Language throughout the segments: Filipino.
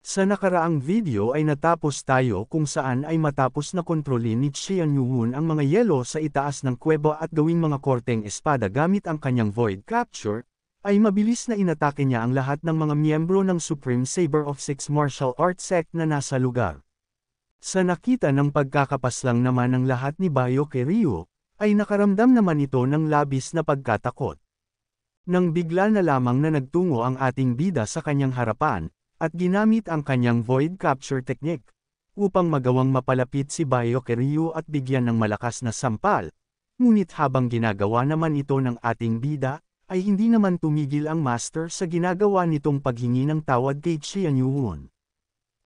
Sa nakaraang video ay natapos tayo kung saan ay matapos na kontrolin ni Xian Yuhun ang mga yelo sa itaas ng kuweba at gawing mga korteng espada gamit ang kanyang Void Capture, ay mabilis na inatake niya ang lahat ng mga miyembro ng Supreme Saber of Six Martial Arts Sect na nasa lugar. Sa nakita ng pagkakapaslang naman ng lahat ni Byakuya Ryu, ay nakaramdam naman ito ng labis na pagkatakot. Nang bigla na lamang na nagtungo ang ating bida sa kanyang harapan, at ginamit ang kanyang Void Capture Technique, upang magawang mapalapit si Byakuya Ryu at bigyan ng malakas na sampal. Ngunit habang ginagawa naman ito ng ating bida, ay hindi naman tumigil ang master sa ginagawa nitong paghingi ng tawad kay Xian Yuhun.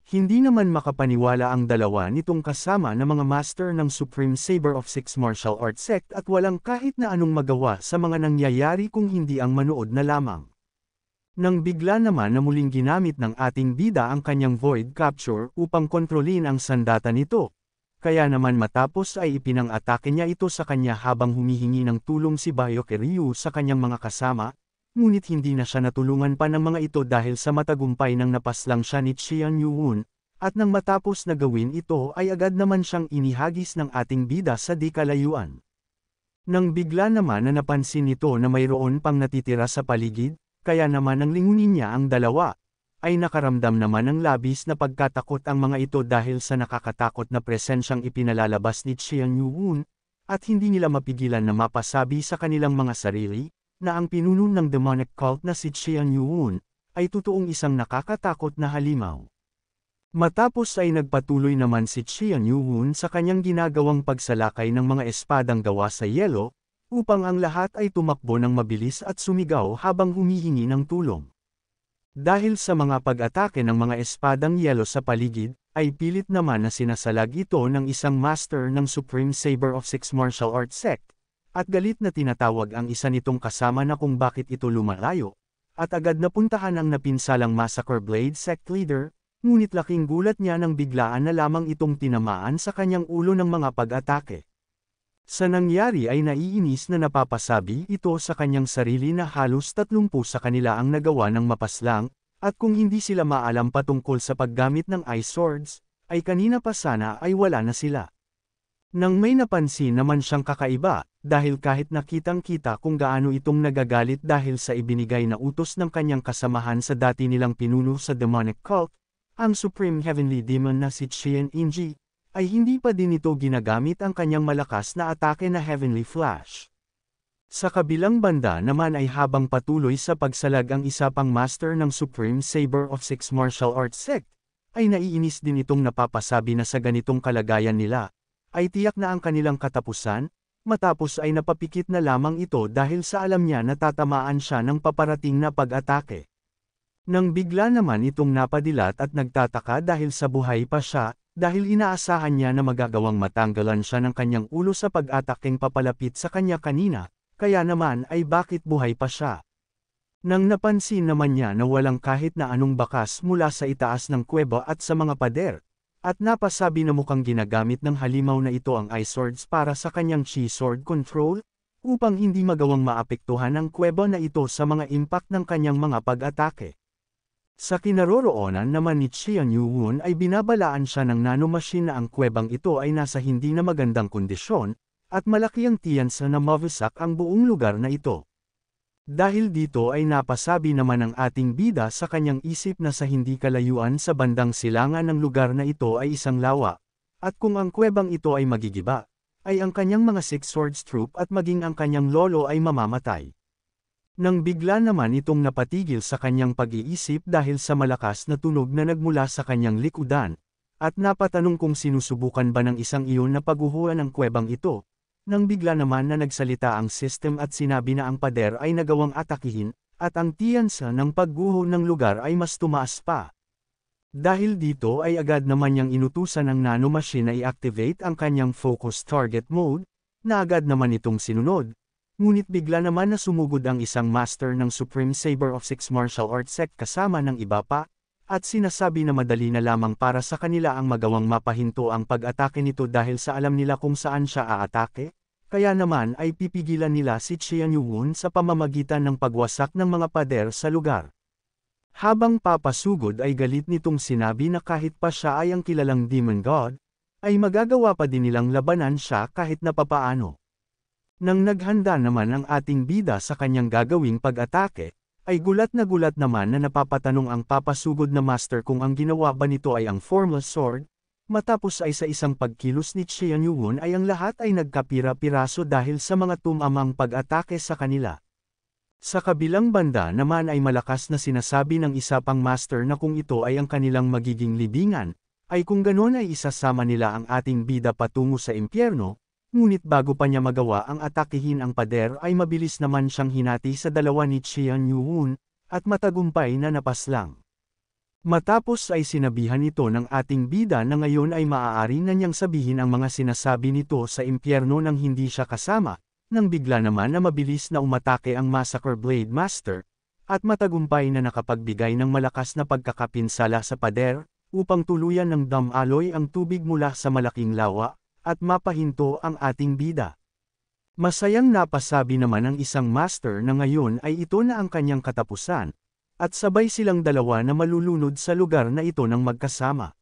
Hindi naman makapaniwala ang dalawa nitong kasama na mga master ng Supreme Saber of Six Martial Arts Sect at walang kahit na anong magawa sa mga nangyayari kung hindi ang manood na lamang. Nang bigla naman na muling ginamit ng ating bida ang kanyang Void Capture upang kontrolin ang sandata nito. Kaya naman matapos ay ipinang-atake niya ito sa kanya habang humihingi ng tulong si Byakuya Ryu sa kanyang mga kasama, ngunit hindi na siya natulungan pa ng mga ito dahil sa matagumpay nang napaslang siya ni Xian Yuhun, at nang matapos na gawin ito ay agad naman siyang inihagis ng ating bida sa di kalayuan. Nang bigla naman na napansin nito na mayroon pang natitira sa paligid, kaya naman nang lingunin niya ang dalawa, ay nakaramdam naman ng labis na pagkatakot ang mga ito dahil sa nakakatakot na presensyang ipinalalabas ni Xian Yuhun, at hindi nila mapigilan na mapasabi sa kanilang mga sarili, na ang pinuno ng demonic cult na si Xian Yuhun, ay totoong isang nakakatakot na halimaw. Matapos ay nagpatuloy naman si Xian Yuhun sa kanyang ginagawang pagsalakay ng mga espadang gawa sa yelo, upang ang lahat ay tumakbo ng mabilis at sumigaw habang humihingi ng tulong. Dahil sa mga pag-atake ng mga espadang yelo sa paligid, ay pilit naman na sinasalag ito ng isang master ng Supreme Saber of Six Martial Arts Sect, at galit na tinatawag ang isa nitong kasama na kung bakit ito lumalayo, at agad napuntahan ang napinsalang Massacre Blade Sect Leader, ngunit laking gulat niya nang biglaan na lamang itong tinamaan sa kanyang ulo ng mga pag-atake. Sa nangyari ay naiinis na napapasabi ito sa kanyang sarili na halos 30 sa kanila ang nagawa ng mapaslang, at kung hindi sila maalam patungkol sa paggamit ng Ice Swords, ay kanina pa sana ay wala na sila. Nang may napansin naman siyang kakaiba, dahil kahit nakitang-kita kung gaano itong nagagalit dahil sa ibinigay na utos ng kanyang kasamahan sa dati nilang pinuno sa demonic cult, ang Supreme Heavenly Demon na si Xian Inji, ay hindi pa din ito ginagamit ang kanyang malakas na atake na Heavenly Flash. Sa kabilang banda naman ay habang patuloy sa pagsalag ang isa pang master ng Supreme Saber of Six Martial Arts Sect, ay naiinis din itong napapasabi na sa ganitong kalagayan nila, ay tiyak na ang kanilang katapusan, matapos ay napapikit na lamang ito dahil sa alam niya na tatamaan siya ng paparating na pag-atake. Nang bigla naman itong napadilat at nagtataka dahil sa buhay pa siya, dahil inaasahan niya na magagawang matanggalan siya ng kanyang ulo sa pag-atakeng papalapit sa kanya kanina, kaya naman ay bakit buhay pa siya. Nang napansin naman niya na walang kahit na anong bakas mula sa itaas ng kuweba at sa mga pader, at napasabi na mukhang ginagamit ng halimaw na ito ang Ice Swords para sa kanyang Chi Sword Control, upang hindi magawang maapektuhan ang kuweba na ito sa mga impact ng kanyang mga pag-atake. Sa kinaroroonan naman ni Xian Yuhun ay binabalaan siya ng nanomachine na ang kuwebang ito ay nasa hindi na magandang kondisyon, at malaki ang tiyansa na mawasak ang buong lugar na ito. Dahil dito ay napasabi naman ang ating bida sa kanyang isip na sa hindi kalayuan sa bandang silangan ng lugar na ito ay isang lawa, at kung ang kuwebang ito ay magigiba, ay ang kanyang mga Six Swords Troop at maging ang kanyang lolo ay mamamatay. Nang bigla naman itong napatigil sa kanyang pag-iisip dahil sa malakas na tunog na nagmula sa kanyang likudan, at napatanong kung sinusubukan ba ng isang iyon na paghuhuan ang kuwebang ito, nang bigla naman na nagsalita ang system at sinabi na ang pader ay nagawang atakihin, at ang tiyansa ng pagguho ng lugar ay mas tumaas pa. Dahil dito ay agad naman niyang inutusan ng nanomachine na i-activate ang kanyang focus target mode, na agad naman itong sinunod. Ngunit bigla naman na sumugod ang isang master ng Supreme Saber of Six Martial Arts Sect kasama ng iba pa, at sinasabi na madali na lamang para sa kanila ang magawang mapahinto ang pag-atake nito dahil sa alam nila kung saan siya aatake, kaya naman ay pipigilan nila si Xian Yuhun sa pamamagitan ng pagwasak ng mga pader sa lugar. Habang papasugod ay galit nitong sinabi na kahit pa siya ay ang kilalang demon god, ay magagawa pa din nilang labanan siya kahit na papaano. Nang naghanda naman ang ating bida sa kanyang gagawing pag-atake, ay gulat naman na napapatanong ang papasugod na master kung ang ginawa ba nito ay ang formless sword. Matapos ay sa isang pagkilos ni Xian Yuhun ay ang lahat ay nagkapira-piraso dahil sa mga tumamang pag-atake sa kanila. Sa kabilang banda naman ay malakas na sinasabi ng isa pang master na kung ito ay ang kanilang magiging libingan, ay kung ganon ay isasama nila ang ating bida patungo sa impyerno, ngunit bago pa niya magawa ang atakihin ang pader ay mabilis naman siyang hinati sa dalawa ni Xian Yuhun, at matagumpay na napaslang. Matapos ay sinabihan ito ng ating bida na ngayon ay maaari na niyang sabihin ang mga sinasabi nito sa impyerno nang hindi siya kasama, nang bigla naman na mabilis na umatake ang Massacre Blade Master, at matagumpay na nakapagbigay ng malakas na pagkakapinsala sa pader, upang tuluyan ng damaloy ang tubig mula sa malaking lawa, at mapahinto ang ating bida. Masayang napasabi naman ng isang master na ngayon ay ito na ang kanyang katapusan, at sabay silang dalawa na malulunod sa lugar na ito ng magkasama.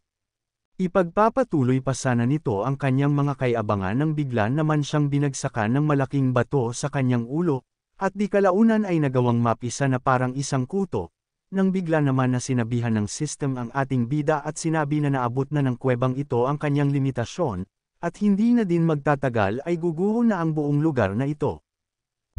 Ipagpapatuloy pa sana nito ang kanyang mga kaiabangan nang bigla naman siyang binagsakan ng malaking bato sa kanyang ulo, at di kalaunan ay nagawang mapisa na parang isang kuto, nang bigla naman na sinabihan ng system ang ating bida at sinabi na naabot na ng kuwebang ito ang kanyang limitasyon, at hindi na din magtatagal ay guguho na ang buong lugar na ito.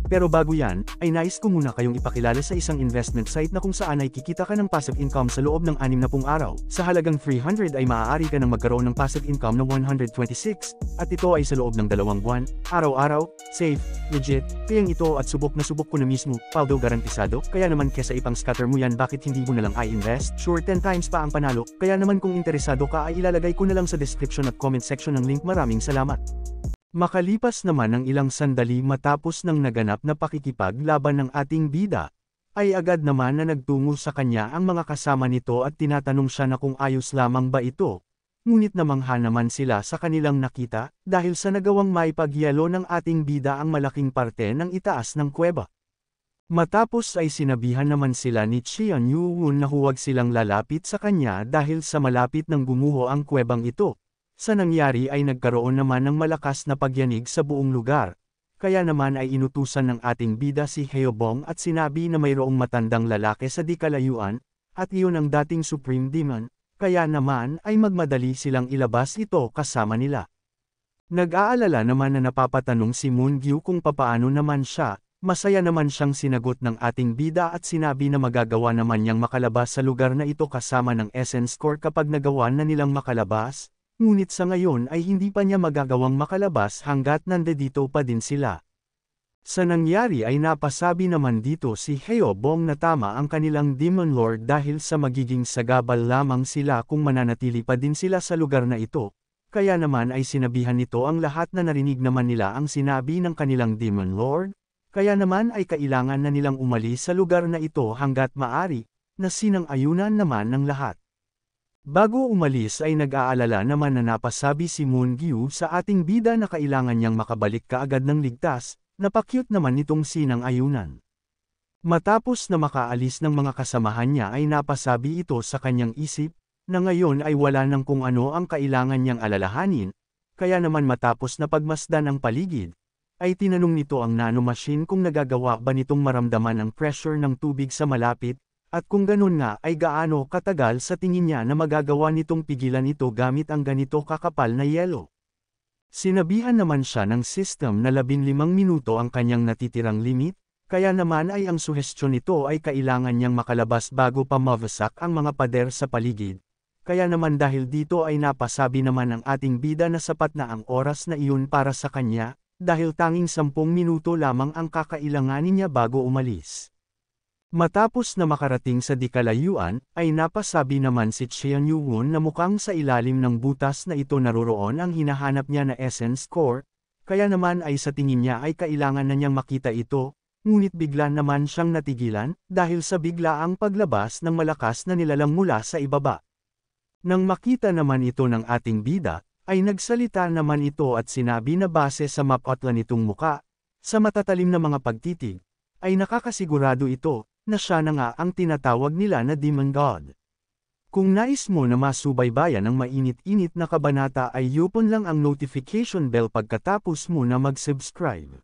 Pero bago yan, ay nais ko muna kayong ipakilala sa isang investment site na kung saan ay kikita ka ng passive income sa loob ng 60 araw. Sa halagang 300 ay maaari ka nang magkaroon ng passive income na 126, at ito ay sa loob ng 2 buwan, araw-araw, safe, legit, kayang ito at subok ko na mismo, although garantisado, kaya naman kesa ipang scatter mo yan bakit hindi mo na lang i-invest, sure 10 times pa ang panalo, kaya naman kung interesado ka ay ilalagay ko na lang sa description at comment section ng link. Maraming salamat. Makalipas naman ng ilang sandali matapos ng naganap na pakikipaglaban ng ating bida, ay agad naman na nagtungo sa kanya ang mga kasama nito at tinatanong siya na kung ayos lamang ba ito, ngunit namangha naman sila sa kanilang nakita, dahil sa nagawang maipagyelo ng ating bida ang malaking parte ng itaas ng kuweba. Matapos ay sinabihan naman sila ni Xian Yuhun na huwag silang lalapit sa kanya dahil sa malapit ng gumuho ang kuwebang ito. Sa nangyari ay nagkaroon naman ng malakas na pagyanig sa buong lugar, kaya naman ay inutusan ng ating bida si Heobong at sinabi na mayroong matandang lalaki sa di kalayuan, at iyon ang dating Supreme Demon, kaya naman ay magmadali silang ilabas ito kasama nila. Nag-aalala naman na napapatanong si Moon Gyu kung papaano naman siya, masaya naman siyang sinagot ng ating bida at sinabi na magagawa naman niyang makalabas sa lugar na ito kasama ng Essence Core kapag nagawa na nilang makalabas. Ngunit sa ngayon ay hindi pa niya magagawang makalabas hanggat nandito pa din sila. Sa nangyari ay napasabi naman dito si Heobong na tama ang kanilang Demon Lord dahil sa magiging sagabal lamang sila kung mananatili pa din sila sa lugar na ito, kaya naman ay sinabihan nito ang lahat na narinig naman nila ang sinabi ng kanilang Demon Lord, kaya naman ay kailangan na nilang umalis sa lugar na ito hanggat maari, na sinang-ayunan naman ng lahat. Bago umalis ay nag-aalala naman na napasabi si Moon Gyu sa ating bida na kailangan niyang makabalik kaagad ng ligtas, napakyut naman nitong sinang-ayunan. Matapos na makaalis ng mga kasamahan niya ay napasabi ito sa kanyang isip, na ngayon ay wala nang kung ano ang kailangan niyang alalahanin, kaya naman matapos na pagmasdan ang paligid, ay tinanong nito ang nanomachine kung nagagawa ba nitong maramdaman ang pressure ng tubig sa malapit, at kung ganun nga ay gaano katagal sa tingin niya na magagawa nitong pigilan ito gamit ang ganito kakapal na yelo. Sinabihan naman siya ng system na 15 minuto ang kanyang natitirang limit, kaya naman ay ang suhestyon nito ay kailangan niyang makalabas bago pa mawasak ang mga pader sa paligid. Kaya naman dahil dito ay napasabi naman ang ating bida na sapat na ang oras na iyon para sa kanya, dahil tanging 10 minuto lamang ang kakailanganin niya bago umalis. Matapos na makarating sa di kalayuan, ay napasabi naman si Xian Yuhun na mukhang sa ilalim ng butas na ito naroroon ang hinahanap niya na Essence Core, kaya naman ay sa tingin niya ay kailangan na niyang makita ito, ngunit bigla naman siyang natigilan, dahil sa biglaang paglabas ng malakas na nilalang mula sa ibaba. Nang makita naman ito ng ating bida, ay nagsalita naman ito at sinabi na base sa mapatla nitong muka, sa matatalim na mga pagtitig, ay nakakasigurado ito, na siya na nga ang tinatawag nila na Demon God. Kung nais mo na masubaybayan ang mainit-init na kabanata ay yupon lang ang notification bell pagkatapos mo na mag-subscribe.